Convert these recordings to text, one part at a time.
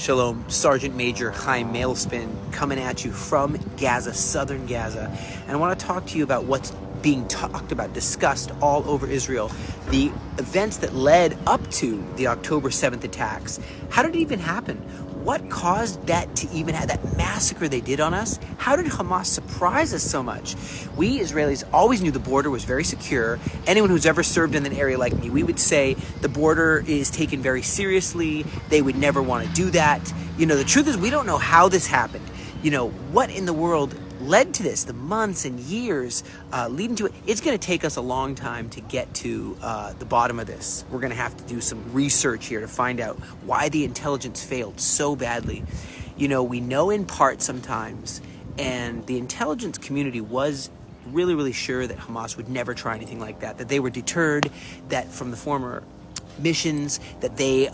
Shalom, Sergeant Major Chaim Mailspin coming at you from Gaza, southern Gaza. And I want to talk to you about what's being talked about, discussed all over Israel. The events that led up to the October 7th attacks. How did it even happen? What caused that to even have that massacre they did on us? How did Hamas surprise us so much? We Israelis always knew the border was very secure. Anyone who's ever served in an area like me, we would say the border is taken very seriously. They would never want to do that. You know, the truth is we don't know how this happened. You know, what in the world led to this, the months and years leading to it. It's going to take us a long time to get to the bottom of this. We're going to have to do some research here to find out why the intelligence failed so badly. You know, we know in part sometimes, and the intelligence community was really sure that Hamas would never try anything like that, that they were deterred, that from the former missions, that they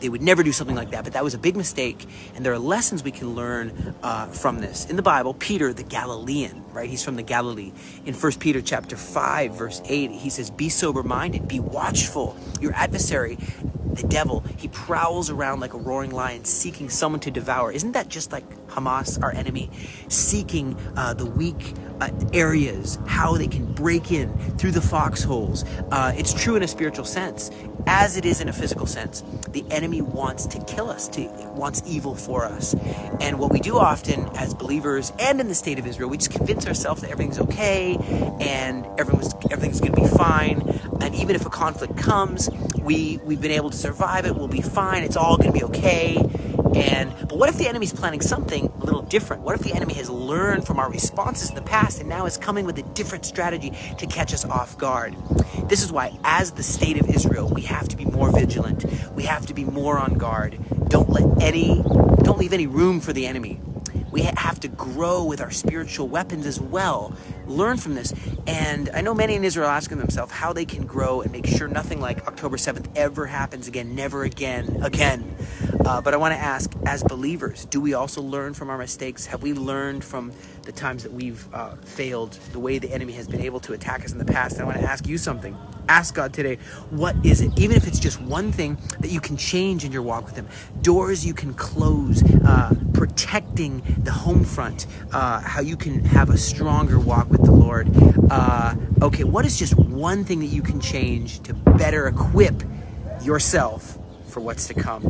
would never do something like that. But that was a big mistake, and there are lessons we can learn from this. In the Bible, Peter the Galilean, right? He's from the Galilee. In 1 Peter chapter 5, verse 8, he says, "Be sober-minded, be watchful. Your adversary, the devil, he prowls around like a roaring lion, seeking someone to devour." Isn't that just like Hamas, our enemy, seeking the weak areas, how they can break in through the foxholes? It's true in a spiritual sense, as it is in a physical sense. The enemy wants to kill us, wants evil for us. And what we do often as believers and in the state of Israel, we just convince ourselves that everything's okay and everything's going to be fine. And even if a conflict comes, we've been able to survive it, we'll be fine, it's all going to be okay. But what if the enemy's planning something a little different? What if the enemy has learned from our responses in the past and now is coming with a different strategy to catch us off guard? This is why, as the state of Israel, we have to be more vigilant. We have to be more on guard. Don't leave any room for the enemy. We have to grow with our spiritual weapons as well. Learn from this. And I know many in Israel are asking themselves how they can grow and make sure nothing like October 7th ever happens again, never again. But I want to ask, as believers, do we also learn from our mistakes? Have we learned from the times that we've failed, the way the enemy has been able to attack us in the past? And I want to ask you something. Ask God today, what is it? Even if it's just one thing that you can change in your walk with Him, doors you can close, protecting the home front, how you can have a stronger walk with the Lord. Okay, what is just one thing that you can change to better equip yourself for what's to come?